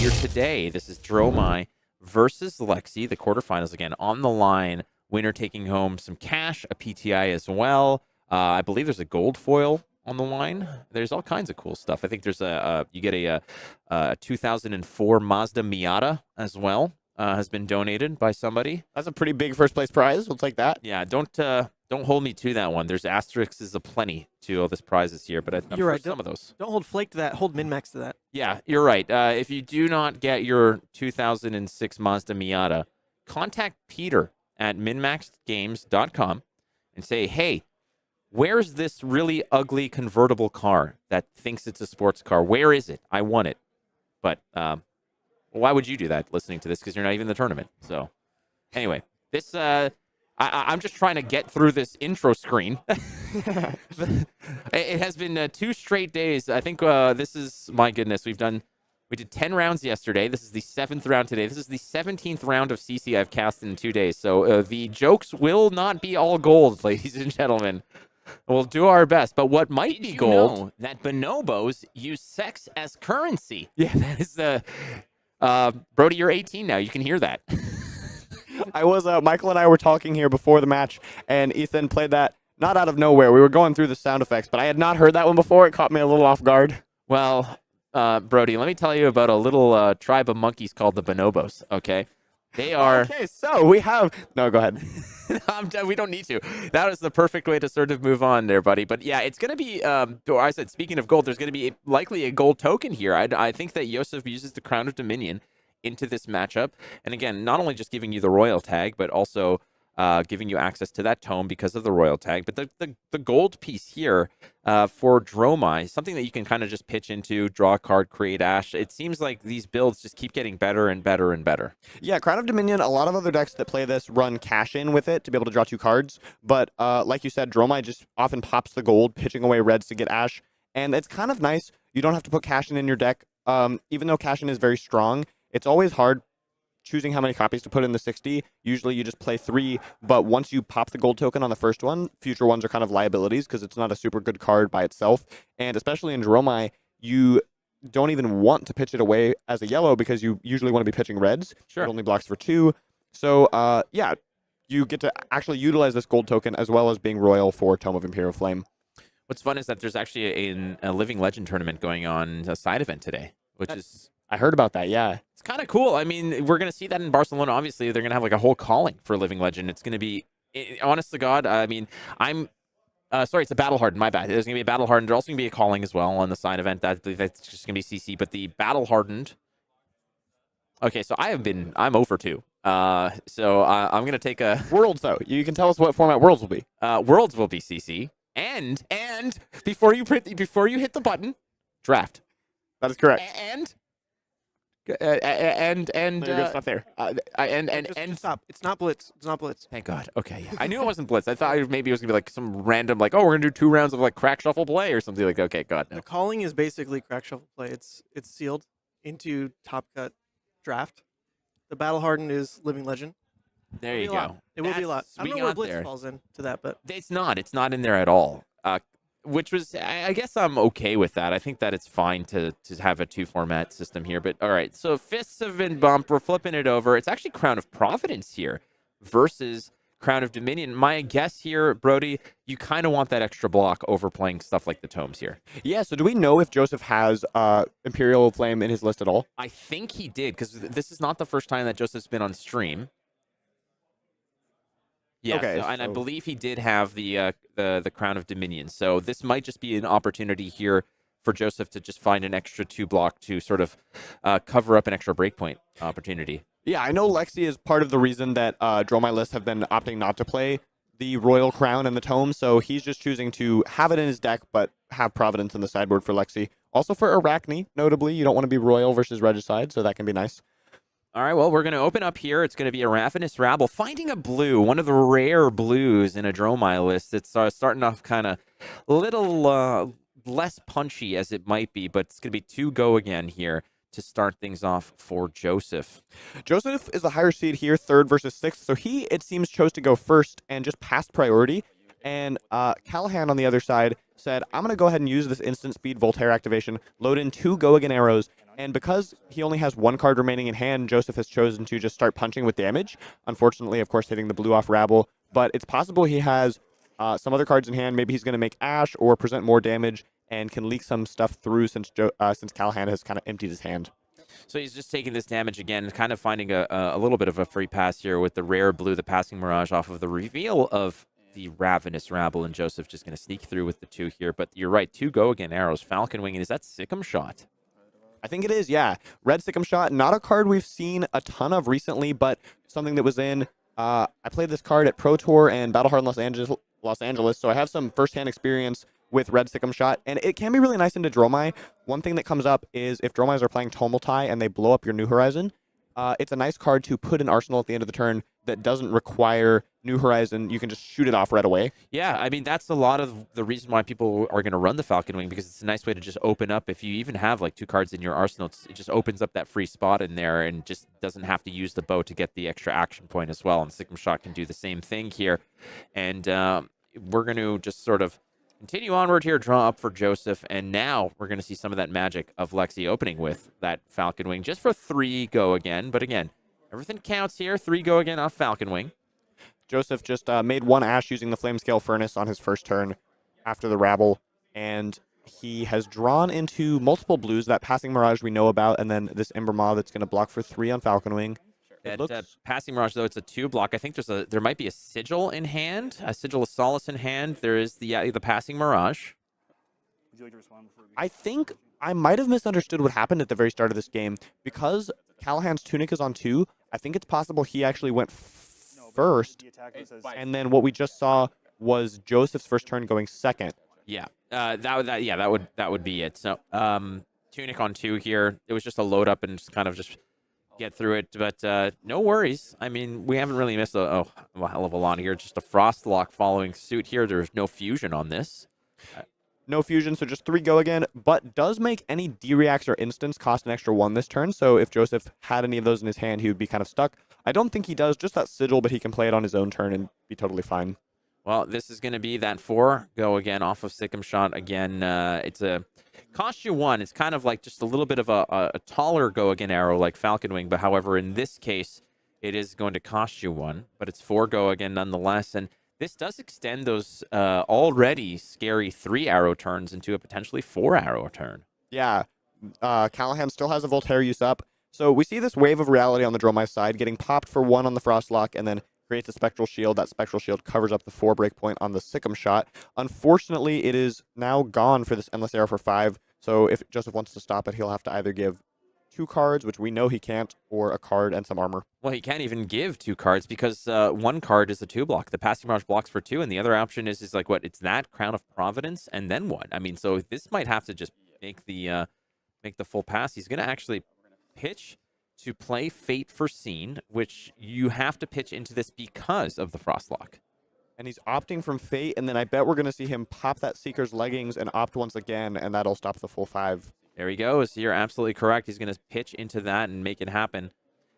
here today. This is Dromai versus Lexi, the quarterfinals again on the line. Winner taking home some cash, a PTI as well. I believe there's a gold foil on the line. There's all kinds of cool stuff. I think there's you get a 2004 Mazda Miata as well. Has been donated by somebody. That's a pretty big first place prize. We'll take that. Yeah, don't hold me to that one. There's asterisks aplenty to all this prizes here, but I'm You're right. some of those. Don't hold Flake to that. Hold min-max to that. Yeah, you're right. If you do not get your 2006 Mazda Miata, contact Peter at minmaxedgames.com and say, hey, where's this really ugly convertible car that thinks it's a sports car? Where is it? I want it. But why would you do that listening to this? Because you're not even in the tournament. So anyway, this I'm just trying to get through this intro screen. It has been 2 straight days. I think this is, my goodness, we did 10 rounds yesterday. This is the 7th round today. This is the 17th round of CC I've cast in 2 days. So the jokes will not be all gold, ladies and gentlemen. We'll do our best. But what might be gold... know that bonobos use sex as currency? Yeah, that is the... Brody, you're 18 now. You can hear that. I was Michael and I were talking here before the match, and Ethan played that not out of nowhere. We were going through the sound effects, but I had not heard that one before. It caught me a little off guard. Well, Brody, let me tell you about a little tribe of monkeys called the bonobos, okay? They are... Okay, so we have... No, go ahead. I'm done. We don't need to. That is the perfect way to sort of move on there, buddy. But yeah, it's going to be, I said, speaking of gold, there's going to be likely a gold token here. I think that Yosef uses the Crown of Dominion into this matchup. And again, not only just giving you the royal tag, but also giving you access to that tome because of the royal tag. But the gold piece here for Dromai, something that you can kind of just pitch into, draw a card, create Ash. It seems like these builds just keep getting better and better and better. Yeah, Crown of Dominion, a lot of other decks that play this run cash in with it to be able to draw 2 cards. But like you said, Dromai just often pops the gold, pitching away reds to get Ash. And it's kind of nice. You don't have to put cash in your deck. Even though cash in is very strong, it's always hard choosing how many copies to put in the 60. Usually you just play 3, but once you pop the gold token on the first one, future ones are kind of liabilities because it's not a super good card by itself. And especially in Dromai, you don't even want to pitch it away as a yellow because you usually want to be pitching reds. Sure. It only blocks for 2. So, yeah, you get to actually utilize this gold token as well as being royal for Tome of Imperial Flame. What's fun is that there's actually a Living Legend tournament going on, a side event today, which is... I heard about that, yeah. It's kind of cool. I mean, we're going to see that in Barcelona. Obviously, they're going to have like a whole calling for Living Legend. It's going to be, honest to God, I mean, sorry, it's a Battle Hardened, my bad. There's going to be a Battle Hardened. There's also going to be a calling as well on the side event. That's just going to be CC. But the Battle Hardened, okay, so I'm over 2. So I'm going to take a... Worlds, though. You can tell us what format Worlds will be. Worlds will be CC. And before you hit the button, draft. That is correct. And No, you're gonna stop there. Just stop. It's not Blitz. It's not Blitz. Thank God. Okay, yeah. I knew it wasn't Blitz. I thought maybe it was gonna be like some random, like, oh, we're gonna do 2 rounds of like crack shuffle play or something like. Okay, God, no. The calling is basically crack shuffle play. It's sealed into top cut draft. The battle hardened is Living Legend. There you go. It will be a lot. I don't know where Blitz there. falls into that, but It's not. It's not in there at all. Which was, I guess I'm okay with that. I think that it's fine to have a 2 format system here. But all right, so fists have been bumped. We're flipping it over. It's actually Crown of Providence here versus Crown of Dominion. My guess here, Brody, you kind of want that extra block over playing stuff like the tomes here. Yeah, so do we know if Joseph has Imperial Flame in his list at all? I think he did, because this is not the first time that Joseph's been on stream. Yeah, okay, and I believe he did have the Crown of Dominion. So this might just be an opportunity here for Joseph to just find an extra 2 block to sort of cover up an extra breakpoint opportunity. Yeah, I know Lexi is part of the reason that Dromai lists have been opting not to play the Royal Crown and the Tome, so he's just choosing to have it in his deck, but have Providence in the sideboard for Lexi. Also for Arachne, notably, you don't want to be Royal versus Regicide, so that can be nice. All right, well, we're going to open up here. It's going to be a Ravenous Rabble. Finding a blue, one of the rare blues in a Dromai list. It's starting off kind of a little less punchy as it might be, but it's going to be 2 go again here to start things off for Joseph. Joseph is the higher seed here, 3rd versus 6th, so he, it seems, chose to go first and just passed priority. And Callahan on the other side said, I'm going to go ahead and use this instant speed Voltaire activation, load in 2 Go Again arrows, and because he only has 1 card remaining in hand, Joseph has chosen to just start punching with damage. Unfortunately, of course, hitting the blue off Rabble, but it's possible he has some other cards in hand. Maybe he's going to make Ash or present more damage and can leak some stuff through since Callahan has kind of emptied his hand. So he's just taking this damage again, kind of finding a little bit of a free pass here with the rare blue, the Passing Mirage off of the reveal of the Ravenous Rabble, and Joseph just going to sneak through with the 2 here. But you're right, 2 Go Again arrows, Falcon Wing, and is that Sikkim Shot? I think it is, yeah. Red Sikkim Shot, not a card we've seen a ton of recently, but something that was in. I played this card at Pro Tour and Battle Hard Los Angeles, so I have some firsthand experience with Red Sikkim Shot, and it can be really nice into Dromai. One thing that comes up is if Dromais are playing Tumultai and they blow up your New Horizon, it's a nice card to put in Arsenal at the end of the turn that doesn't require New Horizon. You can just shoot it off right away. Yeah, I mean, that's a lot of the reason why people are going to run the Falcon Wing, because it's a nice way to just open up. If you even have like 2 cards in your arsenal, it just opens up that free spot in there and just doesn't have to use the bow to get the extra action point as well. And Sikkim Shot can do the same thing here. And we're going to just sort of continue onward here, draw up for Joseph, and now we're going to see some of that magic of Lexi opening with that Falcon Wing just for 3 Go Again. But again, everything counts here. 3 Go Again off Falcon Wing. Joseph just made 1 Ash using the Flamescale Furnace on his first turn after the Rabble, and he has drawn into multiple blues, that Passing Mirage we know about, and then this Ember Maw that's going to block for 3 on Falcon Wing. That Passing Mirage, though, it's a 2 block. I think there might be a Sigil in hand, a Sigil of Solace in hand. There is the Passing Mirage. Would you like to respond before we... I think I might have misunderstood what happened at the very start of this game. Because Callahan's Tunic is on 2, I think it's possible he actually went first, and then what we just saw was Joseph's first turn going second. Yeah, that would be it. So Tunic on 2 here. It was just a load up and just kind of just get through it, but no worries. I mean, we haven't really missed a hell of a lot here. Just a Frost Lock following suit here. There's no fusion on this. No fusion, so just 3 Go Again, but does make any D-Reacts or instants cost an extra 1 this turn, so if Joseph had any of those in his hand, he would be kind of stuck. I don't think he does, just that Sigil, but he can play it on his own turn and be totally fine. Well, this is going to be that 4 Go Again off of Sikkim Shot. Again, it's a cost you 1. It's kind of like just a little bit of a taller Go Again arrow like Falcon Wing, but however, in this case, it is going to cost you 1, but it's 4 Go Again nonetheless, and this does extend those already scary 3 arrow turns into a potentially 4 arrow turn. Yeah, Callahan still has a Voltaire use up. So we see this Wave of Reality on the Dromai side getting popped for 1 on the Frostlock and then creates a Spectral Shield. That Spectral Shield covers up the 4 breakpoint on the Sikkim Shot. Unfortunately, it is now gone for this Endless Arrow for 5. So if Joseph wants to stop it, he'll have to either give 2 cards, which we know he can't, or a card and some armor. Well, he can't even give 2 cards because 1 card is a 2 block. The Passing Mirage blocks for 2, and the other option is like what? It's that Crown of Providence, and then what? I mean, so this might have to just make the full pass. He's going to actually pitch to play Fate Foreseen, which you have to pitch into this because of the Frostlock. And he's opting from Fate, and then I bet we're going to see him pop that Seeker's Leggings and opt once again, and that'll stop the full 5. There he goes. You're absolutely correct. He's going to pitch into that and make it happen.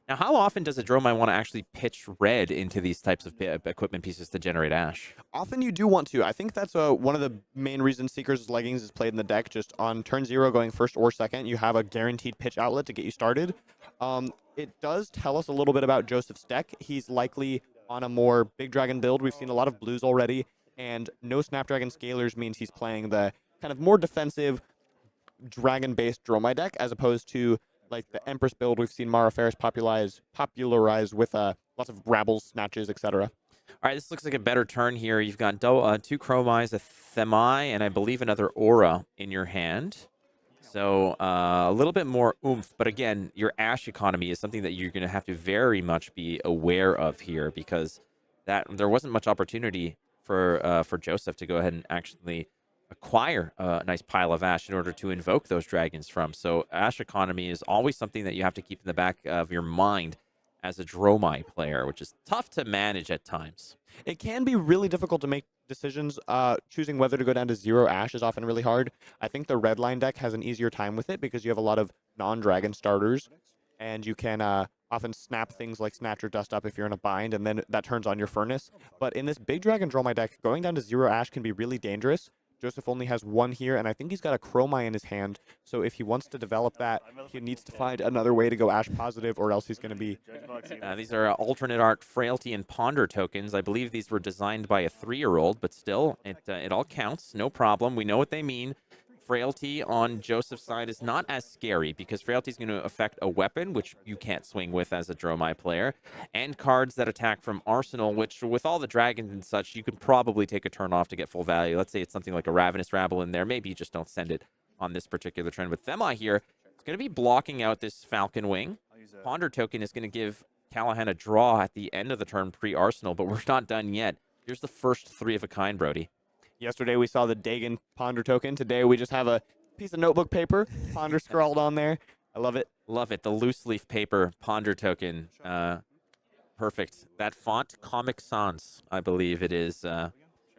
Now, how often does a Dromai want to actually pitch red into these types of equipment pieces to generate Ash? Often you do want to. I think that's one of the main reasons Seeker's Leggings is played in the deck. Just on turn 0 going first or second, you have a guaranteed pitch outlet to get you started. It does tell us a little bit about Joseph's deck. He's likely on a more Big Dragon build. We've seen a lot of blues already, and no Snapdragon Scalers means he's playing the kind of more defensive dragon-based Dromai deck, as opposed to like the Empress build we've seen Mara Ferris popularize with lots of Rabbles, Snatches, etc. All right, this looks like a better turn here. You've got 2 Chromais, a Themai, and I believe another Aura in your hand. So a little bit more oomph, but again, your Ash economy is something that you're going to have to very much be aware of here, because there wasn't much opportunity for Joseph to go ahead and actually acquire a nice pile of Ash in order to invoke those dragons from. So Ash economy is always something that you have to keep in the back of your mind as a Dromai player, which is tough to manage at times. It can be really difficult to make decisions. Choosing whether to go down to 0 Ash is often really hard. I think the red line deck has an easier time with it because you have a lot of non-dragon starters, and you can often snap things like Snatch or Dust Up if you're in a bind, and then that turns on your Furnace. But in this Big Dragon Dromai deck, going down to 0 Ash can be really dangerous. Joseph only has 1 here, and I think he's got a Chromai in his hand, so if he wants to develop that, he needs to find another way to go Ash positive, or else he's going to be... These are alternate art Frailty and Ponder tokens. I believe these were designed by a 3-year-old, but still, it all counts. No problem. We know what they mean. Frailty on Joseph's side is not as scary because Frailty is going to affect a weapon, which you can't swing with as a Dromai player, and cards that attack from Arsenal, which with all the dragons and such, you could probably take a turn off to get full value. Let's say it's something like a Ravenous Rabble in there. Maybe you just don't send it on this particular trend. With Thema here, it's going to be blocking out this Falcon Wing. Ponder token is going to give Callahan a draw at the end of the turn pre-Arsenal, but we're not done yet. Here's the first 3 of a kind, Brody. Yesterday we saw the Dagon Ponder token. Today we just have a piece of notebook paper, Ponder scrawled on there. I love it. Love it. The loose leaf paper Ponder token. Perfect. That font, Comic Sans, I believe it is.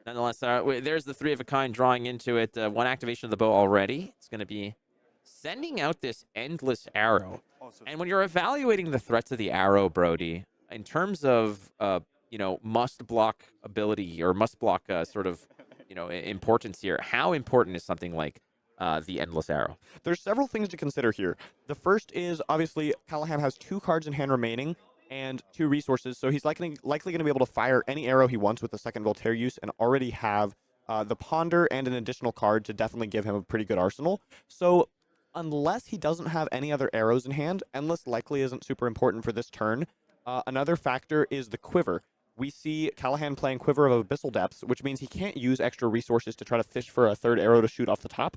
Nonetheless, there's the 3 of a kind drawing into it. 1 activation of the bow already. It's going to be sending out this endless arrow. And when you're evaluating the threats of the arrow, Brody, in terms of must block ability or must block sort of importance here, how important is something like the Endless Arrow? There's several things to consider here. The first is, obviously, Callahan has 2 cards in hand remaining and 2 resources, so he's likely going to be able to fire any arrow he wants with the second Voltaire use and already have the Ponder and an additional card to definitely give him a pretty good arsenal. So unless he doesn't have any other arrows in hand, Endless likely isn't super important for this turn. Another factor is the Quiver. We see Callahan playing Quiver of Abyssal Depths, which means he can't use extra resources to try to fish for a 3rd arrow to shoot off the top.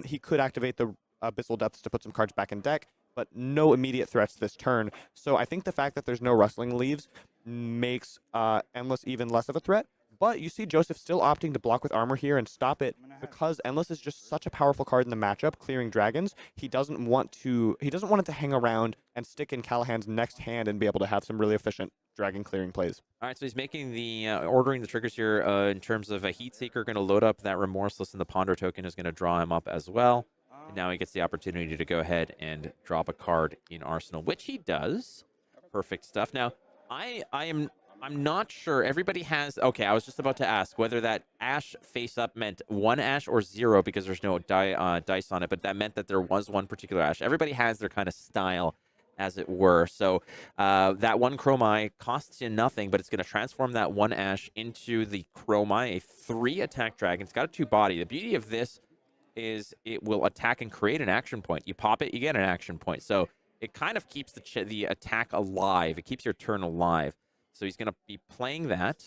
He could activate the Abyssal Depths to put some cards back in deck, but no immediate threats this turn. So I think the fact that there's no Rustling Leaves makes Endless even less of a threat. But you see Joseph still opting to block with armor here and stop it because Endless is just such a powerful card in the matchup, clearing dragons. He doesn't want it to hang around and stick in Callahan's next hand and be able to have some really efficient dragon clearing plays. All right, so he's making ordering the triggers here in terms of a Heat Seeker going to load up that Remorseless, and the Ponder token is going to draw him up as well. And now he gets the opportunity to go ahead and drop a card in Arsenal, which he does. Perfect stuff. Now, I'm not sure. Everybody has... Okay, I was just about to ask whether that Ash face up meant 1 Ash or 0 because there's no dice on it, but that meant that there was 1 particular Ash. Everybody has their kind of style, as it were. So that 1 Chromai costs you nothing, but it's going to transform that 1 Ash into the Chromai, a 3 attack dragon. It's got a 2 body. The beauty of this is it will attack and create an action point. You pop it, you get an action point. So it kind of keeps the attack alive. It keeps your turn alive. So he's going to be playing that.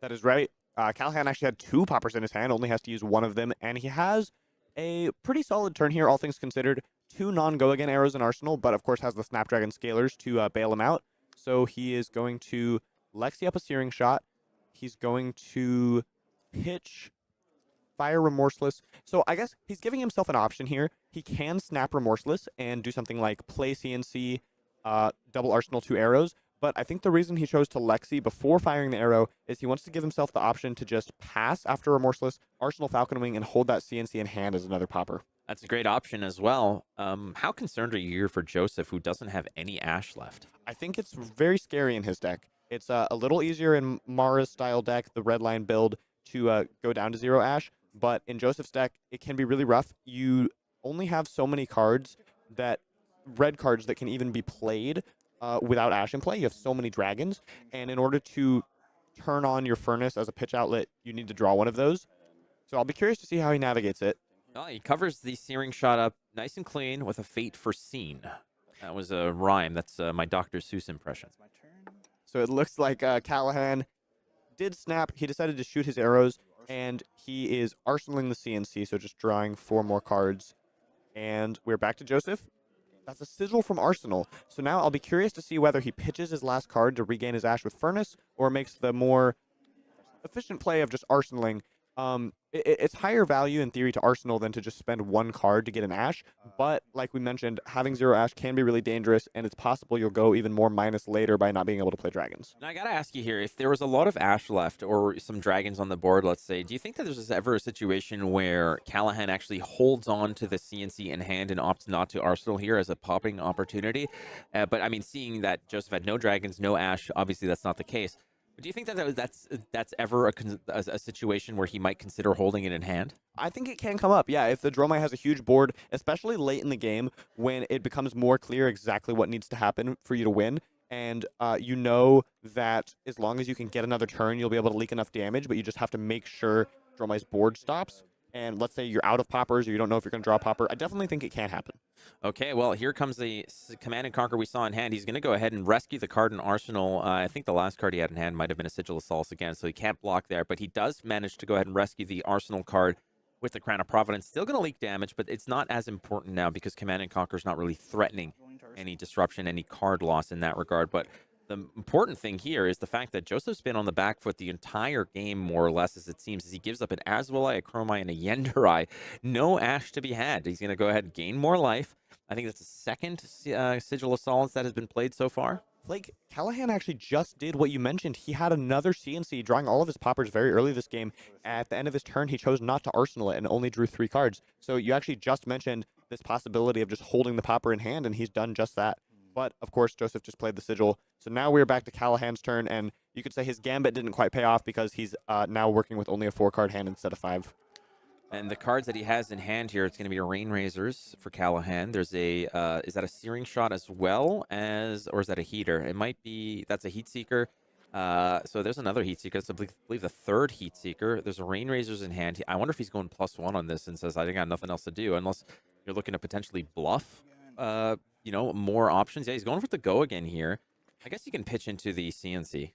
That is right. Callahan actually had 2 poppers in his hand, only has to use 1 of them, and he has a pretty solid turn here, all things considered. 2 non-go-again arrows in Arsenal, but of course has the Snapdragon Scalers to bail him out. So he is going to Lexi up a Searing Shot. He's going to pitch Fire Remorseless. So I guess he's giving himself an option here. He can snap Remorseless and do something like play CNC, double Arsenal 2 arrows. But I think the reason he chose to Lexi before firing the arrow is he wants to give himself the option to just pass after Remorseless, Arsenal Falcon Wing, and hold that CNC in hand as another popper. That's a great option as well. How concerned are you here for Joseph, who doesn't have any Ash left? I think it's very scary in his deck. It's a little easier in Mara's style deck, the red line build, to go down to 0 Ash. But in Joseph's deck, it can be really rough. You only have so many cards red cards that can even be played without Ash in play. You have so many dragons, and in order to turn on your Furnace as a pitch outlet, you need to draw one of those. So I'll be curious to see how he navigates it. Oh, he covers the Searing Shot up nice and clean with a Fate Foreseen. That was a rhyme. That's my Dr. Seuss impression. My turn. So it looks like Callahan did snap. He decided to shoot his arrows, and he is arsenaling the CNC, so just drawing 4 more cards. And we're back to Joseph. That's a Sigil from Arsenal. So now I'll be curious to see whether he pitches his last card to regain his Ash with Furnace, or makes the more efficient play of just arsenaling. It's higher value in theory to Arsenal than to just spend one card to get an Ash. But like we mentioned, having 0 Ash can be really dangerous, and it's possible you'll go even more minus later by not being able to play dragons. Now, I gotta ask you here, if there was a lot of Ash left or some dragons on the board, let's say, do you think that there's ever a situation where Callahan actually holds on to the CNC in hand and opts not to Arsenal here as a popping opportunity? But I mean, seeing that Joseph had no dragons, no Ash, obviously that's not the case. But do you think that that's ever a situation where he might consider holding it in hand? I think it can come up. Yeah, if the Dromai has a huge board, especially late in the game when it becomes more clear exactly what needs to happen for you to win. And you know that as long as you can get another turn, you'll be able to leak enough damage, but you just have to make sure Dromai's board stops. And let's say you're out of poppers or you don't know if you're going to draw a popper. I definitely think it can happen. Okay, well, here comes the Command and Conquer we saw in hand. He's going to go ahead and rescue the card in Arsenal. I think the last card he had in hand might have been a Sigil of Solace again, so he can't block there. But he does manage to go ahead and rescue the Arsenal card with the Crown of Providence. Still going to leak damage, but it's not as important now because Command and Conquer is not really threatening any disruption, any card loss in that regard. But the important thing here is the fact that Joseph's been on the back foot the entire game, more or less, as it seems, as he gives up an Azwalai, a Chromai, and a Yenderai. No Ash to be had. He's going to go ahead and gain more life. I think that's the second Sigil of Solace that has been played so far. Like, Callahan actually just did what you mentioned. He had another CNC drawing all of his poppers very early this game. At the end of his turn, he chose not to Arsenal it and only drew 3 cards. So you actually just mentioned this possibility of just holding the popper in hand, and he's done just that. But, of course, Joseph just played the Sigil. So now we're back to Callahan's turn, and you could say his Gambit didn't quite pay off because he's now working with only a 4-card hand instead of 5. And the cards that he has in hand here, it's going to be a Rain Razors for Callahan. There's a, is that a Searing Shot as well as, or is that a Heater? It might be, that's a Heat Seeker. So there's another Heat Seeker. It's, I believe, the 3rd Heat Seeker. There's a Rain Razors in hand. I wonder if he's going +1 on this and says, I got nothing else to do, unless you're looking to potentially bluff, you know, more options. Yeah, he's going for the go again here. I guess you can pitch into the CNC.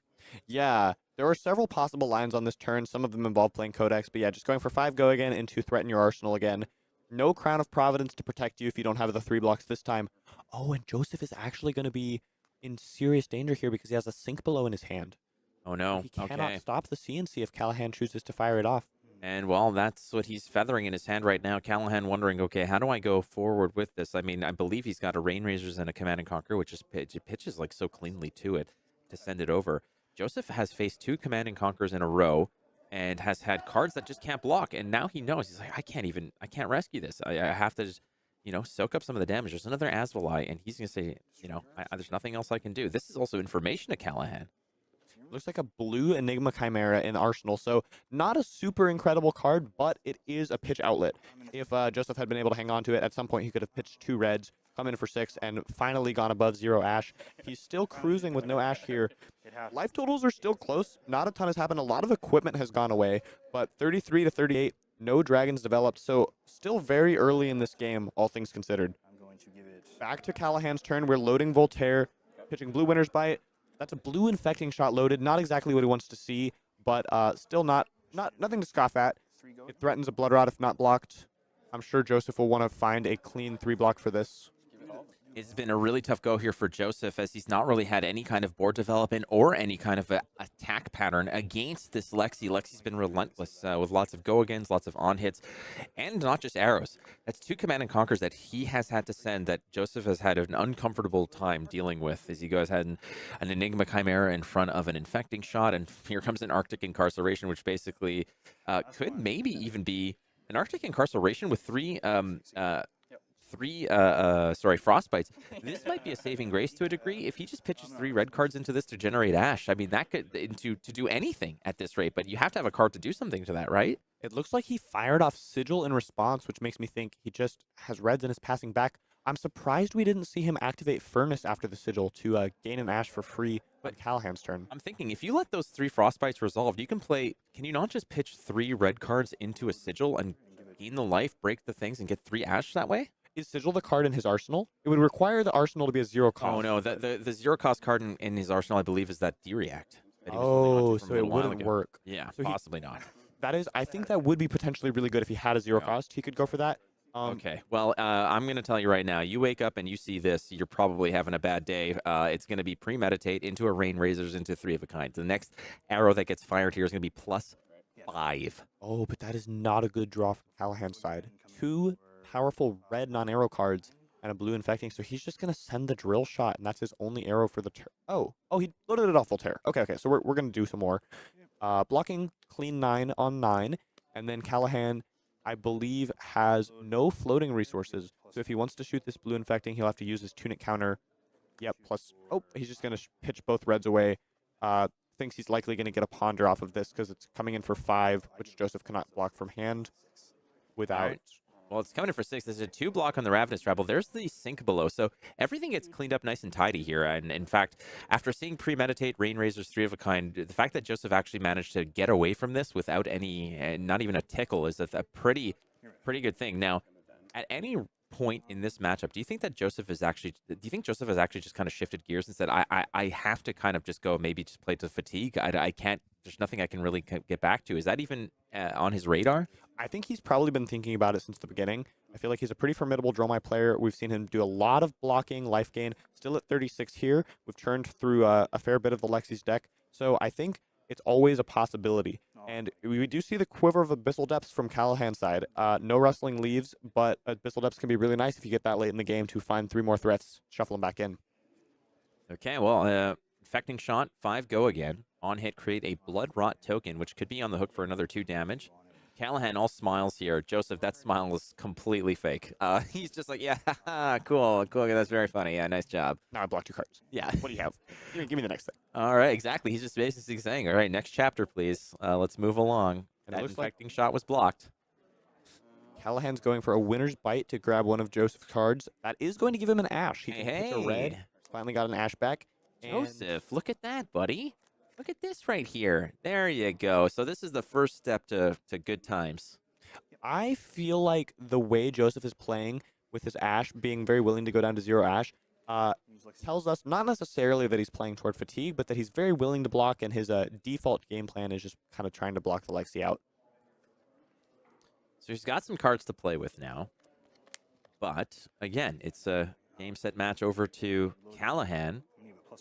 Yeah, there are several possible lines on this turn. Some of them involve playing Codex, but yeah, just going for 5 go again and to threaten your Arsenal again. No Crown of Providence to protect you if you don't have the 3 blocks this time. Oh, and Joseph is actually going to be in serious danger here because he has a Sink Below in his hand. Oh, no. He cannot Okay. stop the CNC if Callahan chooses to fire it off. And, well, that's what he's feathering in his hand right now. Callahan wondering, okay, how do I go forward with this? I mean, I believe he's got a Rain Razors and a Command and Conquer, which is pitches like so cleanly to it to send it over. Joseph has faced 2 Command and Conquers in a row and has had cards that just can't block. And now he knows. He's like, I can't rescue this. I have to just, you know, soak up some of the damage. There's another Azwalai, and he's going to say, you know, there's nothing else I can do. This is also information to Callahan. Looks like a blue Enigma Chimera in Arsenal, so not a super incredible card, but it is a pitch outlet. If Joseph had been able to hang on to it, at some point he could have pitched 2 reds, come in for 6, and finally gone above 0 Ash. He's still cruising with no Ash here. Life totals are still close. Not a ton has happened. A lot of equipment has gone away, but 33 to 38, no dragons developed, so still very early in this game, all things considered. Back to Callahan's turn. We're loading Voltaire, pitching Blue Winter's Bite. That's a blue Infecting Shot loaded. Not exactly what he wants to see, but still nothing to scoff at. It threatens a Blood Rot if not blocked. I'm sure Joseph will want to find a clean 3 block for this. It's been a really tough go here for Joseph, as he's not really had any kind of board development or any kind of attack pattern against this Lexi. Lexi's been relentless with lots of go-agains, lots of on-hits, and not just arrows. That's 2 Command and Conquers that he has had to send that Joseph has had an uncomfortable time dealing with, as he goes ahead and an Enigma Chimera in front of an Infecting Shot, and here comes an Arctic Incarceration, which basically could maybe even be an Arctic Incarceration with 3 frostbites. This might be a saving grace to a degree. If he just pitches 3 red cards into this to generate Ash, I mean, that could to do anything at this rate, but you have to have a card to do something to that, right? It looks like he fired off Sigil in response, which makes me think he just has reds and is passing back. I'm surprised we didn't see him activate Furnace after the Sigil to gain an Ash for free on Callahan's turn. I'm thinking, if you let those 3 frostbites resolve, you can play, can you not just pitch 3 red cards into a Sigil and gain the life, break the things, and get 3 Ash that way? Is Sigil the card in his arsenal? It would require the arsenal to be a 0 cost. Oh, no. The 0 cost card in his arsenal, I believe, is that D-React. Oh, so it wouldn't work. Yeah, so possibly not. That is, I think that would be potentially really good if he had a 0 cost. He could go for that. Okay. Well, I'm going to tell you right now, you wake up and you see this, you're probably having a bad day. It's going to be premeditate into a Rain Razors into 3 of a kind. The next arrow that gets fired here is going to be 5. Oh, but that is not a good draw from Callahan's side. 2 powerful red non-arrow cards and a blue infecting, so he's just going to send the drill shot, and that's his only arrow for the turn. Oh, he loaded it off full tear. Okay, so we're going to do some more. Blocking clean 9 on 9, and then Callahan, I believe, has no floating resources, so if he wants to shoot this blue infecting, he'll have to use his tunic counter. Yep, plus, he's just going to pitch both reds away. Thinks he's likely going to get a ponder off of this because it's coming in for 5, which Joseph cannot block from hand without. Right. Well, it's coming in for 6. There's a 2 block on the Ravenous Rebel. There's the sink below. So everything gets cleaned up nice and tidy here. And in fact, after seeing Premeditate, Rain Razors, 3 of a kind, the fact that Joseph actually managed to get away from this without any, not even a tickle, is a pretty good thing. Now, at any point in this matchup, do you think Joseph has actually just kind of shifted gears and said, I have to kind of just go maybe just play to fatigue? I can't, there's nothing I can really get back to. Is that even on his radar? I think he's probably been thinking about it since the beginning. I feel like he's a pretty formidable Dromai player. We've seen him do a lot of blocking, life gain. Still at 36 here. We've churned through a fair bit of the Lexi's deck. So I think it's always a possibility. And we do see the quiver of Abyssal Depths from Callahan's side. No Rustling Leaves, but Abyssal Depths can be really nice if you get that late in the game to find 3 more threats, shuffle them back in. Okay, well, Infecting Shot, 5 go again. On hit, create a Blood Rot token, which could be on the hook for another 2 damage. Callahan all smiles here. Joseph, that smile is completely fake. He's just like, yeah, cool, that's very funny. Yeah, nice job. Now I blocked 2 cards. Yeah. What do you have? Give me the next thing. All right, exactly. He's just basically saying, all right, next chapter, please. Let's move along. And That it looks like Infecting Shot was blocked. Callahan's going for a Winner's Bite to grab one of Joseph's cards. That is going to give him an Ash. He can pitch a red. Finally got an Ash back. Joseph, look at that, buddy. Look at this right here. There you go. So this is the first step to good times. I feel like the way Joseph is playing with his Ash, being very willing to go down to 0 Ash, tells us not necessarily that he's playing toward fatigue, but that he's very willing to block, and his default game plan is just kind of trying to block the Lexi out. So he's got some cards to play with now. But, again, it's a game set match over to Callahan,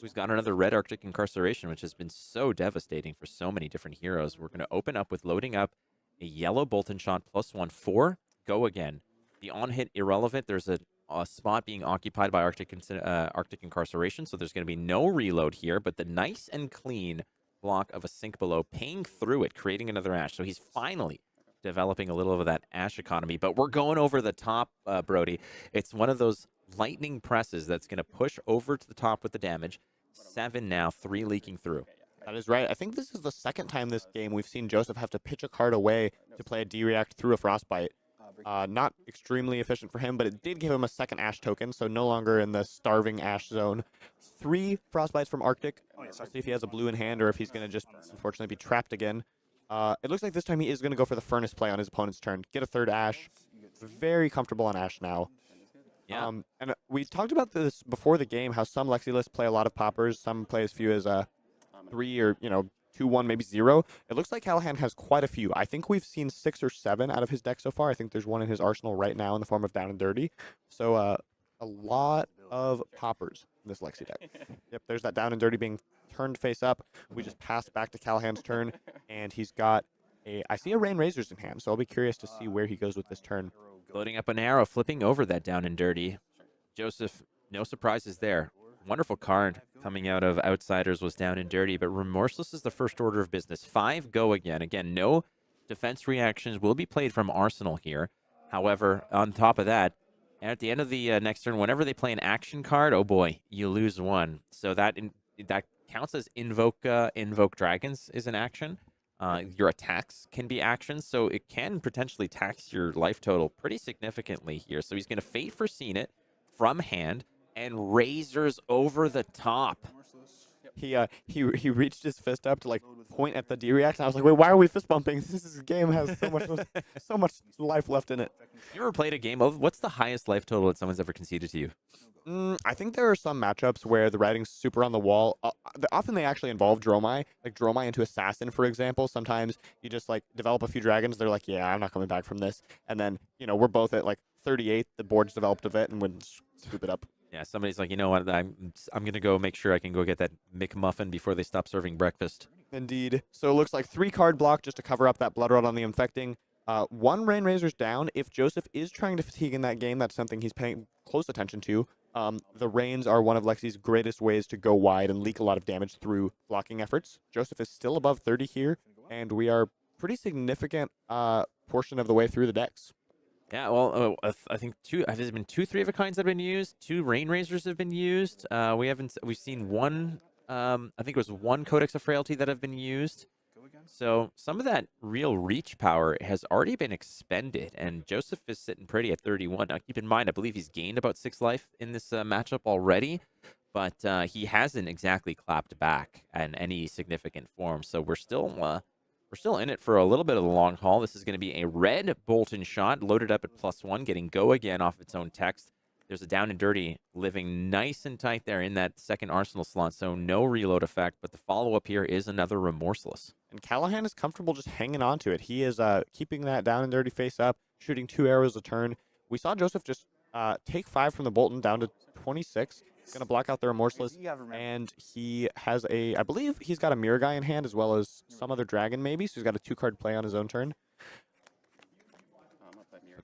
who's got another red Arctic Incarceration, which has been so devastating for so many different heroes. We're going to open up with loading up a yellow Bolt and Shot +1, 4, go again. The on-hit irrelevant. There's a spot being occupied by Arctic Incarceration, so there's going to be no reload here, but the nice and clean block of a sink below, paying through it, creating another Ash. So he's finally developing a little of that Ash economy, but we're going over the top, Brody. It's one of those lightning presses that's going to push over to the top with the damage. 7 now, 3 leaking through. That is right. I think this is the second time this game we've seen Joseph have to pitch a card away to play a D-React through a Frostbite. Not extremely efficient for him, but it did give him a second Ash token, so no longer in the starving Ash zone. 3 Frostbites from Arctic. Let's see if he has a blue in hand or if he's going to just, unfortunately, be trapped again. It looks like this time he is going to go for the Furnace play on his opponent's turn. Get a 3rd Ash. Very comfortable on Ash now. Yeah. And we talked about this before the game, how some Lexi lists play a lot of poppers. Some play as few as 3 or, 2, 1, maybe 0. It looks like Callahan has quite a few. I think we've seen 6 or 7 out of his deck so far. I think there's one in his arsenal right now in the form of Down and Dirty. So a lot of poppers in this Lexi deck. Yep, there's that Down and Dirty being turned face up. We just passed back to Callahan's turn, and he's got I see a Rain Razors in hand, so I'll be curious to see where he goes with this turn. Loading up an arrow, flipping over that Down and Dirty. Joseph, no surprises there. Wonderful card coming out of Outsiders was Down and Dirty, but Remorseless is the first order of business. 5 go again. Again, no defense reactions will be played from Arsenal here. However, on top of that, at the end of the next turn, whenever they play an action card, oh boy, you lose 1. So that counts as Invoke Dragons is an action. Your attacks can be actions, so it can potentially tax your life total pretty significantly here. So he's going to Fate Foreseen it from hand and Razors over the top. He reached his fist up to like point at the D-React, and I was like, wait, why are we fist bumping? This game has so much life left in it. You ever played a game of what's the highest life total that someone's ever conceded to you? I think there are some matchups where the writing's super on the wall. Often they actually involve Dromai, like Dromai into Assassin, for example. Sometimes you just like develop a few dragons. They're like, yeah, I'm not coming back from this. And then, we're both at like 38. The board's developed a bit and would scoop it up. Yeah, somebody's like, you know what? I'm gonna go make sure I can go get that McMuffin before they stop serving breakfast. Indeed. So it looks like 3-card block just to cover up that Blood Rod on the Infecting. One Rain Razor's down. If Joseph is trying to fatigue in that game, that's something he's paying close attention to. The Rains are one of Lexi's greatest ways to go wide and leak a lot of damage through blocking efforts. Joseph is still above 30 here, and we are pretty significant portion of the way through the decks. Yeah, well, I think there's been 2 3 of a kinds that have been used. 2 Rain Razors have been used. We've seen one. I think it was 1 Codex of Frailty that have been used. So some of that real reach power has already been expended, and Joseph is sitting pretty at 31. Now, keep in mind, I believe he's gained about 6 life in this matchup already, but he hasn't exactly clapped back in any significant form. So we're still in it for a little bit of the long haul. This is going to be a red Bolton shot loaded up at +1, getting go again off its own text. There's a down and dirty living nice and tight there in that second arsenal slot, so no reload effect, but the follow-up here is another remorseless. And Callahan is comfortable just hanging on to it. He is keeping that down and dirty face up, shooting 2 arrows a turn. We saw Joseph just take 5 from the Bolton down to 26. He's going to block out the remorseless, and he has I believe he's got a Mirror Guy in hand as well as some other dragon maybe, so he's got a 2-card play on his own turn.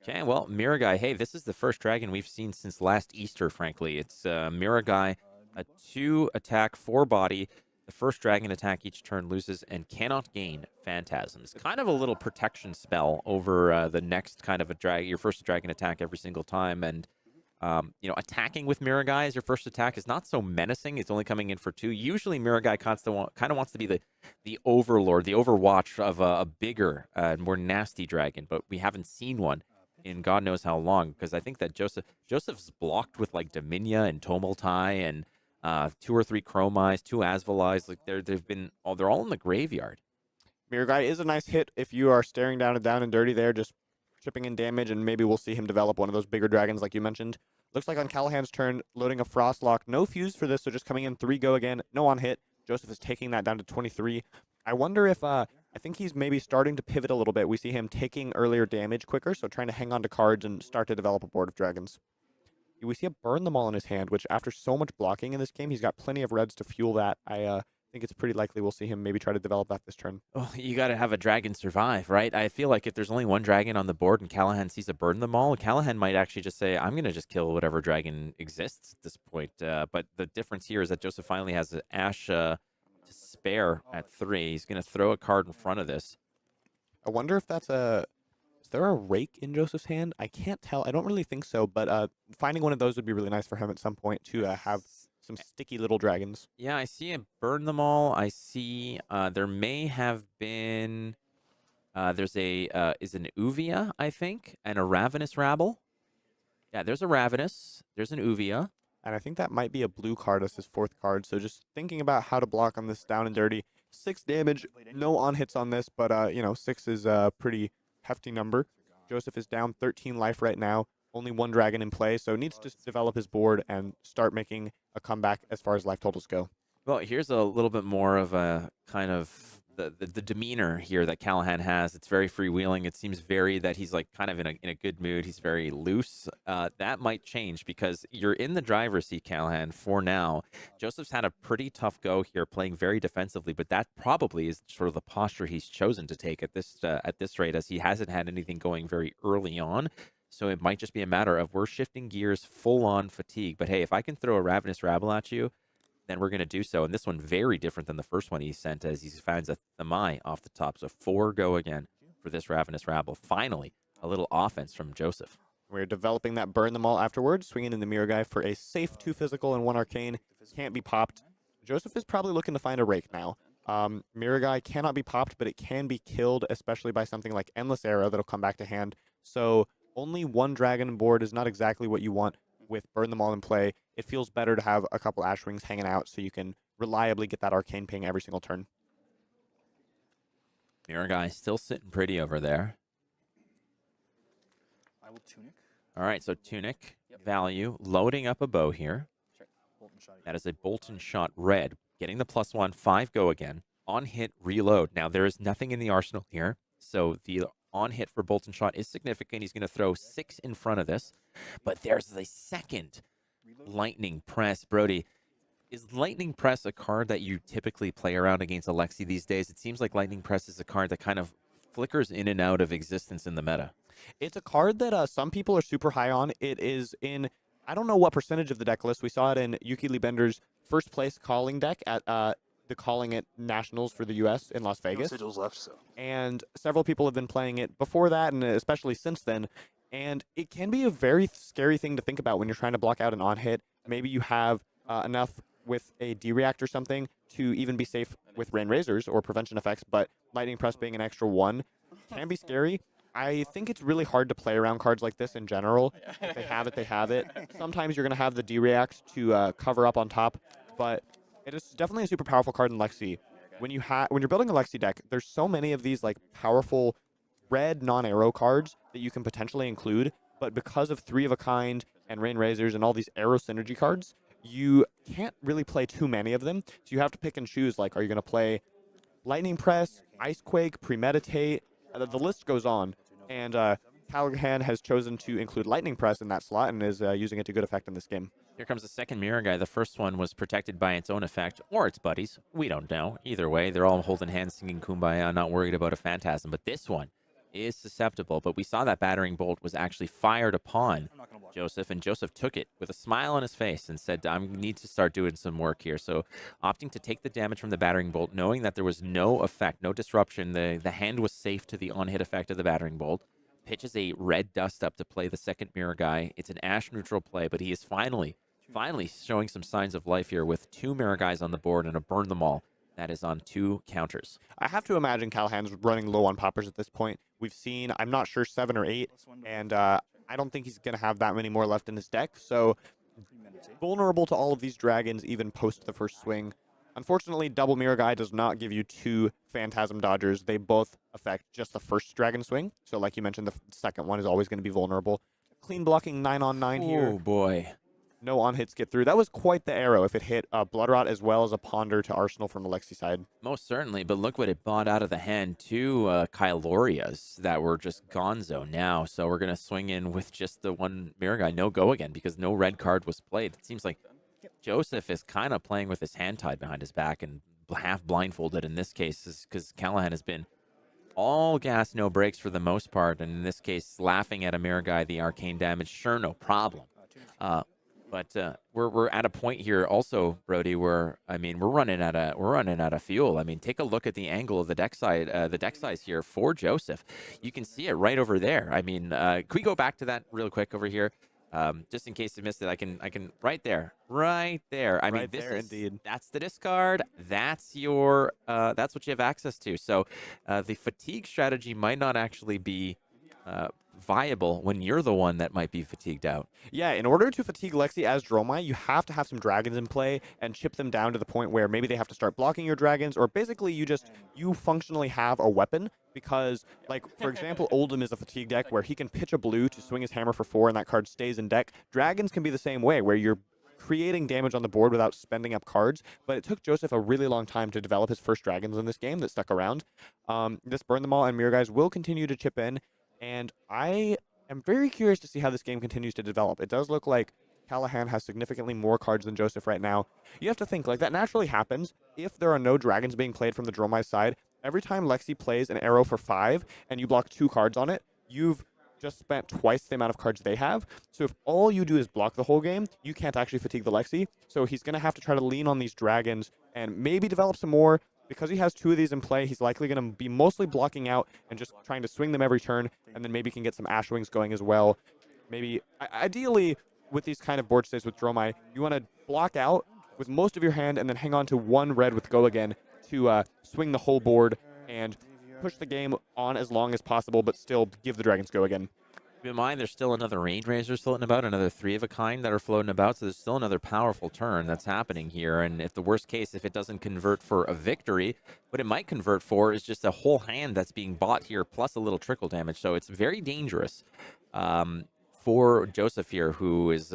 Okay, well, Mirror Guy, hey, this is the first dragon we've seen since last Easter, frankly. It's Mirror Guy, a 2 attack, 4 body. The first dragon attack each turn loses and cannot gain phantasms. Kind of a little protection spell over the next kind of your first dragon attack every single time. And, attacking with Mirror Guy as your first attack is not so menacing. It's only coming in for 2. Usually Mirror Guy kind of wants to be the overlord, the overwatch of a bigger, more nasty dragon, but we haven't seen one in God knows how long, because I think that Joseph's blocked with like Dominia and Tomultai and 2 or 3 Chromais, 2 Asvalais. Like they're all in the graveyard. Mirror Guy is a nice hit if you are staring down and dirty there, just chipping in damage, and maybe we'll see him develop one of those bigger dragons like you mentioned. Looks like on Callahan's turn, loading a Frostlock. No fuse for this, so just coming in 3 go again. No on hit. Joseph is taking that down to 23. I wonder if I think he's maybe starting to pivot a little bit. We see him taking earlier damage quicker, so trying to hang on to cards and start to develop a board of dragons. We see a Burn Them All in his hand, which after so much blocking in this game, he's got plenty of reds to fuel that. I think it's pretty likely we'll see him maybe try to develop that this turn. Well, you got to have a dragon survive, right? I feel like if there's only 1 dragon on the board and Callahan sees a Burn Them All, Callahan might actually just say, I'm going to just kill whatever dragon exists at this point. But the difference here is that Joseph finally has an Ash to spare at 3. He's going to throw a card in front of this. I wonder if that's is there a rake in Joseph's hand? I can't tell. I don't really think so, but finding one of those would be really nice for him at some point to have some sticky little dragons. Yeah, I see a Burn Them All. I see there may have been there's is an Uvia, I think, and a Ravenous Rabble. Yeah, there's a Ravenous. There's an Uvia. And I think that might be a blue card as his 4th card. So just thinking about how to block on this down and dirty. 6 damage, no on hits on this, but 6 is a pretty hefty number. Joseph is down 13 life right now. Only 1 dragon in play, so needs to develop his board and start making a comeback as far as life totals go. Well, here's a little bit more of a kind of the demeanor here that Callahan has. It's very freewheeling. It seems that he's like kind of in a good mood. He's very loose. That might change because you're in the driver's seat, Callahan, for now. Joseph's had a pretty tough go here, playing very defensively, but that probably is sort of the posture he's chosen to take at this rate, as he hasn't had anything going very early on. So it might just be a matter of we're shifting gears full on fatigue. But hey, if I can throw a Ravenous Rabble at you, then we're going to do so. And this one very different than the first one he sent, as he finds a Thamai off the top. So 4 go again for this Ravenous Rabble. Finally, a little offense from Joseph. We're developing that Burn Them All afterwards, swinging in the Mirror Guy for a safe 2 physical and 1 arcane. Can't be popped. Joseph is probably looking to find a rake now. Mirror Guy cannot be popped, but it can be killed, especially by something like Endless Arrow that'll come back to hand. So only 1 dragon board is not exactly what you want with Burn Them All in play. It feels better to have a couple Ash Rings hanging out so you can reliably get that arcane ping every single turn. Mirror Guy still sitting pretty over there. I will Tunic. All right, so Tunic value, loading up a bow here. Sure. Bolton shot That is a Bolton shot red, getting the +1, 5 go again. On hit, reload. Now, there is nothing in the arsenal here, so the on hit for Bolton shot is significant. He's going to throw 6 in front of this, but there's the second Lightning Press, Brody. Is Lightning Press a card that you typically play around against Alexi these days? It seems like Lightning Press is a card that kind of flickers in and out of existence in the meta. It's a card that some people are super high on. It is in, I don't know what percentage of the deck list. We saw it in Yuki Lee Bender's first place calling deck at the Calling It Nationals for the U.S. in Las No Vegas. sigils left, so. And several people have been playing it before that and especially since then. And it can be a very scary thing to think about when you're trying to block out an on-hit. Maybe you have enough with a D-React or something to even be safe with Rain Razors or prevention effects, but Lightning Press being an extra one can be scary. I think it's really hard to play around cards like this in general. If they have it, they have it. Sometimes you're going to have the D-React to cover up on top, but it is definitely a super powerful card in Lexi. When you're building a Lexi deck, there's so many of these like powerful red non-arrow cards that you can potentially include, but because of 3 of a kind and Rain Razors and all these arrow synergy cards, you can't really play too many of them. So you have to pick and choose, like, are you going to play Lightning Press, Icequake, Premeditate? The list goes on. And Callahan has chosen to include Lightning Press in that slot and is using it to good effect in this game. Here comes the second mirror guy. The first one was protected by its own effect, or its buddies. We don't know. Either way, they're all holding hands singing Kumbaya, not worried about a phantasm. But this one is susceptible. But we saw that battering bolt was actually fired upon Joseph, and Joseph took it with a smile on his face and said, I need to start doing some work here. So opting to take the damage from the battering bolt, knowing that there was no effect, no disruption, the hand was safe to the on-hit effect of the battering bolt, pitches a red dust up to play the second mirror guy. It's an Ash neutral play, but he is finally showing some signs of life here with 2 mirror guys on the board and a burn them all. That is on 2 counters. I have to imagine Callahan's running low on poppers at this point. We've seen, I'm not sure, 7 or 8, and I don't think he's going to have that many more left in his deck. So vulnerable to all of these dragons, even post the first swing. Unfortunately, Double Mirror Guy does not give you 2 Phantasm Dodgers. They both affect just the first dragon swing. So like you mentioned, the second one is always going to be vulnerable. Clean blocking 9-on-9 here. Oh, boy. No on-hits get through. That was quite the arrow if it hit Bloodrot as well as a Ponder to Arsenal from the Lexi side. Most certainly, but look what it bought out of the hand. 2 Kylorias that were just gonzo now. So we're going to swing in with just the 1 mirror guy. No go again because no red card was played. It seems like Joseph is kind of playing with his hand tied behind his back and half blindfolded in this case because Callahan has been all gas, no brakes for the most part. And in this case, laughing at a mirror guy, the arcane damage, sure, no problem. But we're at a point here also, Brody, where I mean we're running out of fuel. I mean, take a look at the angle of the deck size here for Joseph. You can see it right over there. I mean, can we go back to that real quick over here, just in case you missed it? I can right there. I mean, this is indeed. That's the discard. That's your that's what you have access to. So the fatigue strategy might not actually be viable when you're the one that might be fatigued out. Yeah, in order to fatigue Lexi as Dromai, you have to have some dragons in play and chip them down to the point where maybe they have to start blocking your dragons, or basically you functionally have a weapon because, like, for example, Oldhim is a fatigue deck where he can pitch a blue to swing his hammer for 4 and that card stays in deck. Dragons can be the same way where you're creating damage on the board without spending up cards, but it took Joseph a really long time to develop his first dragons in this game that stuck around. This Burn Them All and Mirror Guys will continue to chip in, and I am very curious to see how this game continues to develop. It does look like Callahan has significantly more cards than Joseph right now. You have to think, like, that naturally happens if there are no dragons being played from the Dromai side. Every time Lexi plays an arrow for 5 and you block 2 cards on it, you've just spent twice the amount of cards they have. So if all you do is block the whole game, you can't actually fatigue the Lexi. So he's going to have to try to lean on these dragons and maybe develop some more. Because he has 2 of these in play, he's likely going to be mostly blocking out and just trying to swing them every turn, and then maybe can get some Ash Wings going as well. Maybe, ideally, with these kind of board states with Dromai, you want to block out with most of your hand and then hang on to 1 red with Go Again to swing the whole board and push the game on as long as possible, but still give the dragons Go Again. Keep in mind, there's still another Rain Razor floating about, another 3 of a kind that are floating about, so there's still another powerful turn that's happening here. And if the worst case, if it doesn't convert for a victory, what it might convert for is just a whole hand that's being bought here, plus a little trickle damage. So it's very dangerous for Joseph here, who is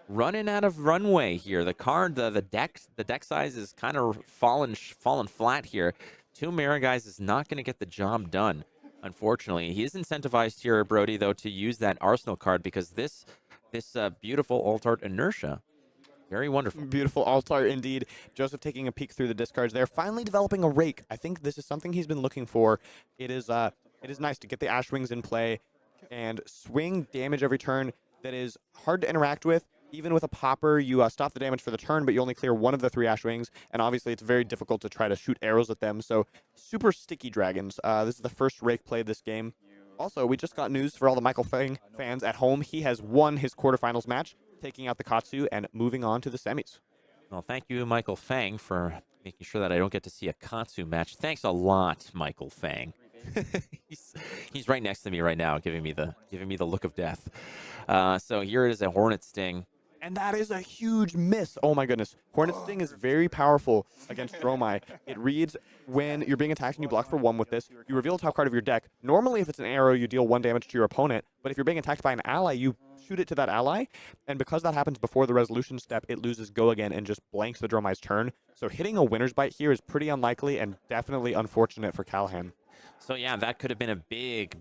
running out of runway here. The card, the deck size is kind of fallen flat here. 2 Mirror Guys is not going to get the job done. Unfortunately, he is incentivized here, Brody, though, to use that Arsenal card because this beautiful Alt Art Inertia Very wonderful. Beautiful altar indeed. Joseph taking a peek through the discards there. Finally developing a rake. I think this is something he's been looking for. It is nice to get the Ash Wings in play and swing damage every turn that is hard to interact with. Even with a popper, you stop the damage for the turn, but you only clear one of the 3 Ash Wings, and obviously it's very difficult to try to shoot arrows at them, so super sticky dragons. This is the first rake play of this game. Also, we just got news for all the Michael Fang fans at home. He has won his quarterfinals match, taking out the Katsu and moving on to the semis. Well, thank you, Michael Fang, for making sure that I don't get to see a Katsu match. Thanks a lot, Michael Fang. he's right next to me right now, giving me the look of death. So here it is, a Hornet Sting. And that is a huge miss. Oh my goodness. Hornet Sting is very powerful against Dromai. It reads when you're being attacked and you block for 1 with this, you reveal the top card of your deck. Normally, if it's an arrow, you deal 1 damage to your opponent. But if you're being attacked by an ally, you shoot it to that ally. And because that happens before the resolution step, it loses go again and just blanks the Dromai's turn. So hitting a winner's bite here is pretty unlikely and definitely unfortunate for Callahan. So yeah, that could have been a big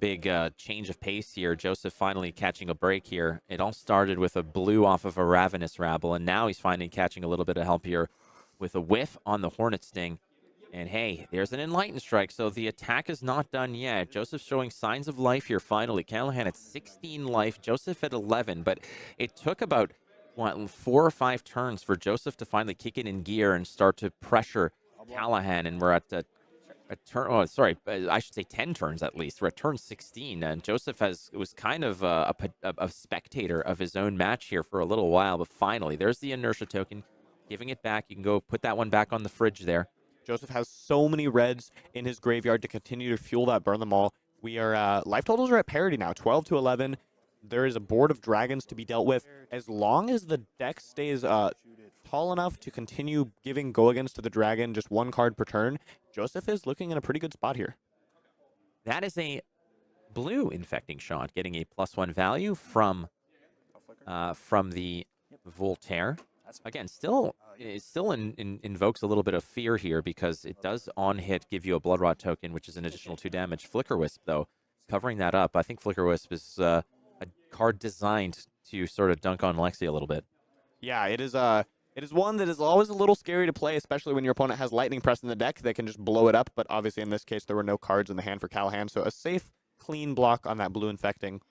change of pace here. Joseph finally catching a break here. It all started with a blue off of a Ravenous Rabble, and now he's finally catching a little bit of help here with a whiff on the Hornet Sting. And hey, there's an Enlightened Strike, so the attack is not done yet. Joseph's showing signs of life here finally. Callahan at 16 life, Joseph at 11, but it took about, 4 or 5 turns for Joseph to finally kick it in gear and start to pressure Callahan, and we're at a turn. Oh, sorry, I should say 10 turns at least. We're at turn 16, and Joseph was kind of a spectator of his own match here for a little while, but finally, there's the inertia token, giving it back. You can go put that one back on the fridge there. Joseph has so many reds in his graveyard to continue to fuel that burn them all. We are life totals are at parity now, 12 to 11. There is a board of dragons to be dealt with. As long as the deck stays tall enough to continue giving go-against to the dragon, just 1 card per turn, Joseph is looking in a pretty good spot here. That is a blue infecting shot, getting a +1 value from the Voltaire. Again, still invokes a little bit of fear here because it does on hit give you a Blood Rot token, which is an additional 2 damage. Flicker Wisp, though, covering that up. I think Flicker Wisp is a card designed to sort of dunk on Lexi a little bit. Yeah, it is one that is always a little scary to play, especially when your opponent has Lightning Press in the deck. They can just blow it up, but obviously in this case there were no cards in the hand for Callahan, so a safe, clean block on that blue infecting.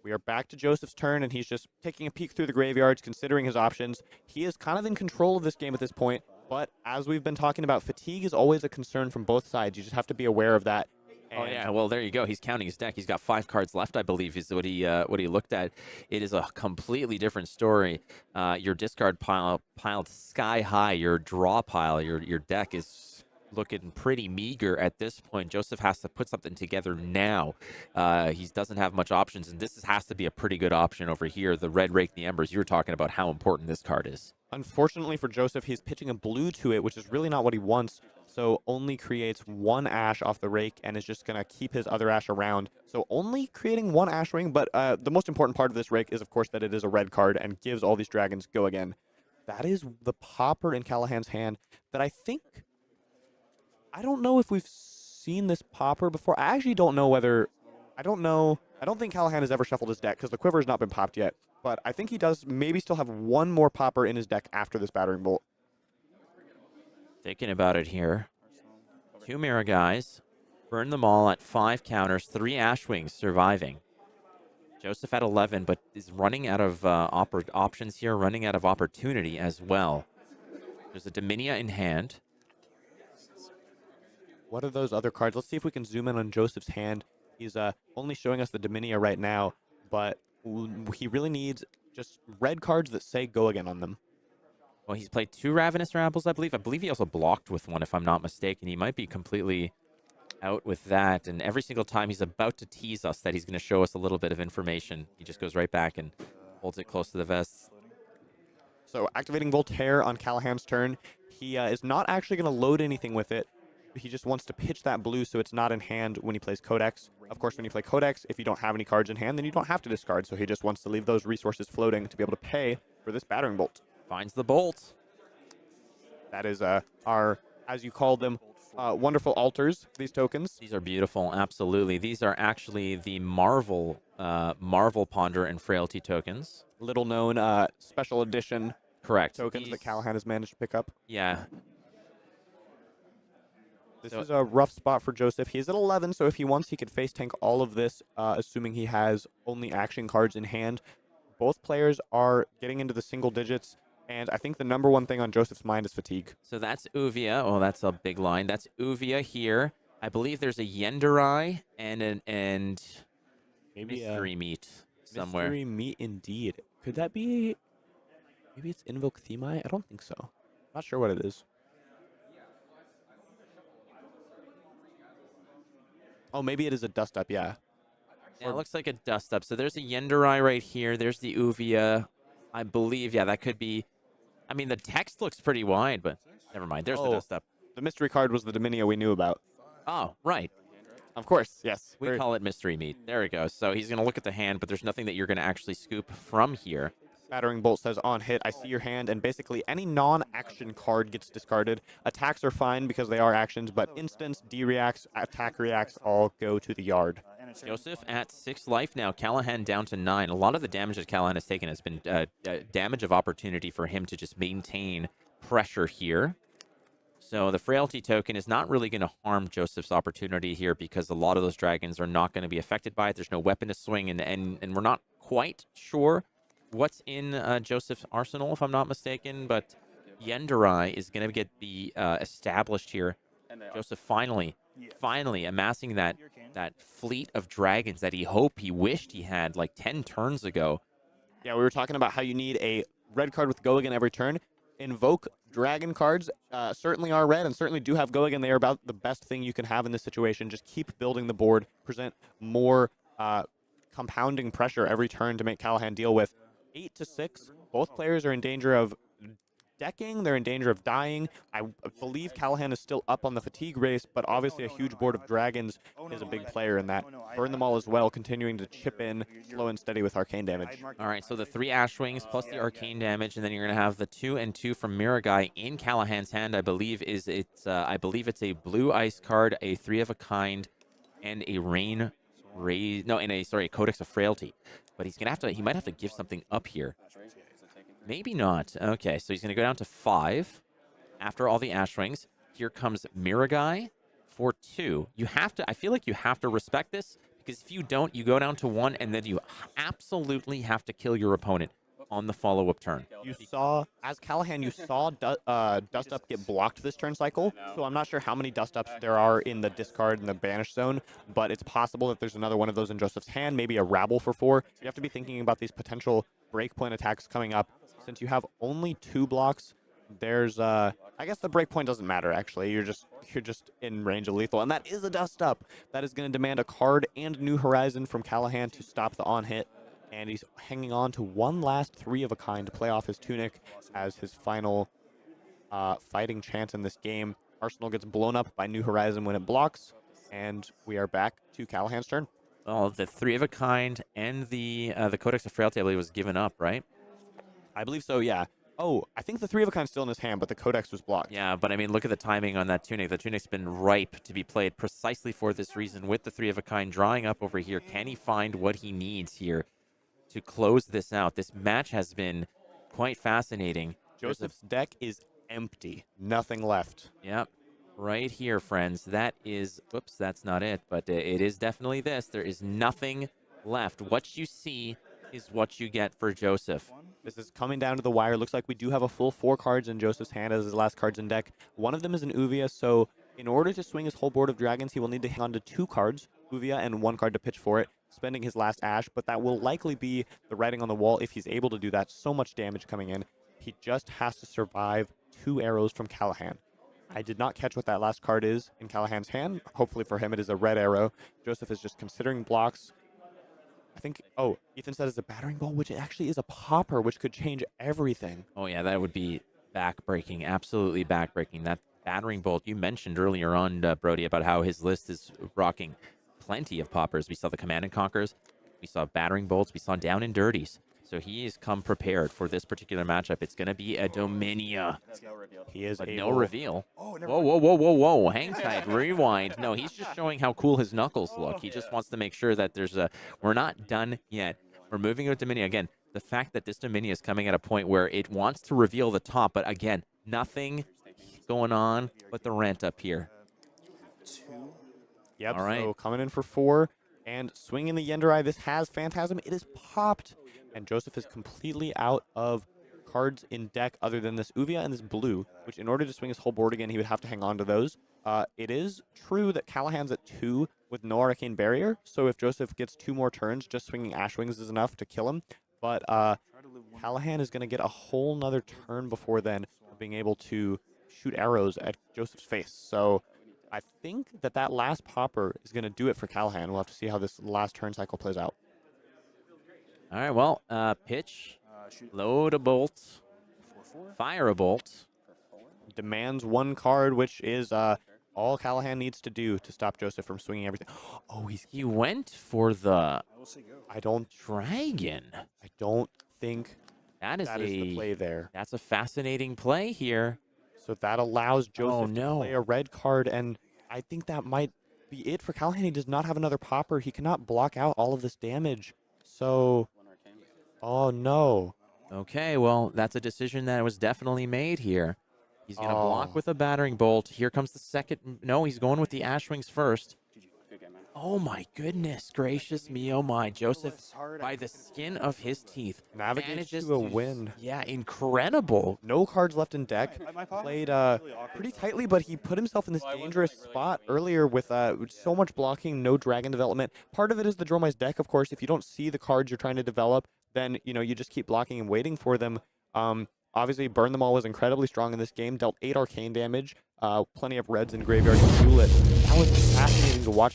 We are back to Joseph's turn, and he's just taking a peek through the graveyards, considering his options. He is kind of in control of this game at this point, but as we've been talking about, fatigue is always a concern from both sides. You just have to be aware of that. Oh yeah, well there you go. He's counting his deck. He's got 5 cards left, I believe, is what he looked at. It is a completely different story. Your discard pile piled sky high. Your draw pile, your deck is looking pretty meager at this point. Joseph has to put something together now. He doesn't have much options, and this has to be a pretty good option over here. The red Rake the Embers. You were talking about how important this card is. Unfortunately for Joseph, he's pitching a blue to it, which is really not what he wants. So only creates 1 Ash off the Rake and is just going to keep his other Ash around. So only creating 1 Ash Ring, but the most important part of this Rake is, of course, that it is a red card and gives all these dragons go again. That is the popper in Callahan's hand that I don't know if we've seen this popper before. I actually don't know whether... I don't think Callahan has ever shuffled his deck because the quiver has not been popped yet. But I think he does maybe still have 1 more popper in his deck after this battering bolt. Thinking about it here. 2 Mirror Guys. Burn them all at 5 counters. 3 Ash Wings surviving. Joseph at 11, but is running out of options here. Running out of opportunity as well. There's a Dominia in hand. What are those other cards? Let's see if we can zoom in on Joseph's hand. He's only showing us the Dominia right now, but he really needs just red cards that say go again on them. Well, he's played 2 Ravenous Rabbles, I believe. I believe he also blocked with 1, if I'm not mistaken. He might be completely out with that. And every single time he's about to tease us that he's going to show us a little bit of information, he just goes right back and holds it close to the vest. So activating Voltaire on Callahan's turn. He is not actually going to load anything with it. He just wants to pitch that blue so it's not in hand when he plays Codex. Of course, when you play Codex, if you don't have any cards in hand, then you don't have to discard. So he just wants to leave those resources floating to be able to pay for this battering bolt. Finds the bolt. That is our, as you called them, Wonderful altars, these tokens. These are beautiful, absolutely. These are actually the Marvel Ponder and Frailty tokens. Little known special edition Correct. tokens that These- Callahan has managed to pick up. Yeah. This So- is a rough spot for Joseph. He's at 11, so if he wants, he could face tank all of this, assuming he has only action cards in hand. Both players are getting into the single digits, and I think the number one thing on Joseph's mind is fatigue. So that's Uvia. Oh, that's a big line. That's Uvia here. I believe there's a Yenderai and Mystery Meat somewhere. Mystery meat indeed. Could that be? Maybe it's Invoke Themai? I don't think so. Not sure what it is. Oh, maybe it is a dust up. Yeah. Yeah, it looks like a dust up. So there's a Yenderai right here. There's the Uvia. I believe, yeah, that could be. I mean, the text looks pretty wide, but never mind. There's the Oh. dust up. The mystery card was the Dominia we knew about. Oh, right. Of course. Yes. We call it Mystery Meat. There we go. So he's going to look at the hand, but there's nothing that you're going to actually scoop from here. Battering Bolt says on hit, I see your hand, and basically any non-action card gets discarded. Attacks are fine because they are actions, but instants, D-reacts, attack reacts all go to the yard. Joseph at 6 life now. Callahan down to 9. A lot of the damage that Callahan has taken has been damage of opportunity for him to just maintain pressure here. So the Frailty token is not really going to harm Joseph's opportunity here because a lot of those dragons are not going to be affected by it. There's no weapon to swing, and we're not quite sure what's in Joseph's arsenal, if I'm not mistaken, but Yenderai is going to get the established here. Joseph finally amassing that fleet of dragons that he wished he had like 10 turns ago. Yeah, we were talking about how you need a red card with go again every turn. Invoke dragon cards certainly are red and certainly do have go again. They are about the best thing you can have in this situation. Just keep building the board, present more compounding pressure every turn to make Callahan deal with. 8 to 6, both players are in danger of decking. They're in danger of dying. I believe Callahan is still up on the fatigue race, but obviously a huge board of dragons is a big player in that. Burn them all as well, continuing to chip in slow and steady with arcane damage. All right, so the 3 Ashwings plus the arcane damage, and then you're going to have the 2 and 2 from Miragai in Callahan's hand. I believe it's a blue ice card, a 3 of a kind, and a a Codex of Frailty. But he might have to give something up here. Maybe not. Okay, so he's going to go down to 5 after all the Ashwings. Here comes Miragai for 2. I feel like you have to respect this, because if you don't, you go down to 1, and then you absolutely have to kill your opponent on the follow-up turn. You saw, as Callahan, you saw Dust Up get blocked this turn cycle, so I'm not sure how many Dust Ups there are in the discard and the banish zone, but it's possible that there's another one of those in Joseph's hand, maybe a Rabble for 4. You have to be thinking about these potential breakpoint attacks coming up. Since you have only 2 blocks, there's I guess the breakpoint doesn't matter actually. You're just in range of lethal, and that is a Dust Up. That is going to demand a card and New Horizon from Callahan to stop the on hit, and he's hanging on to one last 3 of a kind to play off his tunic as his final fighting chance in this game. Arsenal gets blown up by New Horizon when it blocks, and we are back to Callahan's turn. Well, the 3 of a kind and the Codex of Frailty, I believe, was given up, right? I believe so, yeah. Oh, I think the 3 of a kind still in his hand, but the Codex was blocked. Yeah, but I mean, look at the timing on that tunic. The tunic's been ripe to be played precisely for this reason, with the 3 of a kind drawing up over here. Can he find what he needs here to close this out? This match has been quite fascinating. Joseph's deck is empty. Nothing left. Yep. Right here, friends. That is... Whoops, that's not it, but it is definitely this. There is nothing left. What you see is what you get for Joseph. This is coming down to the wire. Looks like we do have a full 4 cards in Joseph's hand as his last cards in deck. One of them is an Uvia, so in order to swing his whole board of dragons, he will need to hang on to 2 cards, Uvia, and 1 card to pitch for it, spending his last Ash, but that will likely be the writing on the wall if he's able to do that. So much damage coming in. He just has to survive 2 arrows from Callahan. I did not catch what that last card is in Callahan's hand. Hopefully for him it is a red arrow. Joseph is just considering blocks. I think, oh, Ethan said it's a battering ball, which actually is a popper, which could change everything. Oh, yeah, that would be backbreaking, absolutely backbreaking. That battering bolt you mentioned earlier on, Brody, about how his list is rocking plenty of poppers. We saw the Command and Conquers, we saw battering bolts, we saw down and dirties. So he's come prepared for this particular matchup. It's going to be a Dominia, He is but able. no reveal. Oh, Whoa, whoa, whoa, whoa, whoa. Hang tight. Rewind. No, he's just showing how cool his knuckles look. He just wants to make sure that we're not done yet. We're moving with Dominia. Again, the fact that this Dominia is coming at a point where it wants to reveal the top, but again, nothing going on with the rent up here. Yep. All right. So coming in for 4 and swinging the Yenderai. This has Phantasm. It is popped, and Joseph is completely out of cards in deck other than this Uvia and this blue, which in order to swing his whole board again, he would have to hang on to those. It is true that Callahan's at 2 with no Arcane Barrier, so if Joseph gets 2 more turns, just swinging Ash Wings is enough to kill him. But Callahan is going to get a whole nother turn before then of being able to shoot arrows at Joseph's face. So I think that last popper is going to do it for Callahan. We'll have to see how this last turn cycle plays out. All right, well, pitch, load a bolt, fire a bolt. Demands 1 card, which is all Callahan needs to do to stop Joseph from swinging everything. Oh, He went for the I don't dragon. think That is that is the play there. That's a fascinating play here. So that allows Joseph no. to play a red card, and I think that might be it for Callahan. He does not have another popper. He cannot block out all of this damage. So, oh no. Okay, well, that's a decision that was definitely made here. He's going to block Oh. with a battering bolt. Here comes the second. No, he's going with the Ash Wings first. Oh my goodness gracious me, oh my. Joseph, by the skin of his teeth, Navigates manages to a win. Yeah, incredible. No cards left in deck. Played pretty tightly, but he put himself in this dangerous spot earlier with so much blocking, no dragon development. Part of it is the Dromai's deck, of course. If you don't see the cards you're trying to develop, then you just keep blocking and waiting for them. Obviously, Burn Them All was incredibly strong in this game. Dealt 8 arcane damage. Plenty of reds in graveyard to fuel it. That was fascinating to watch.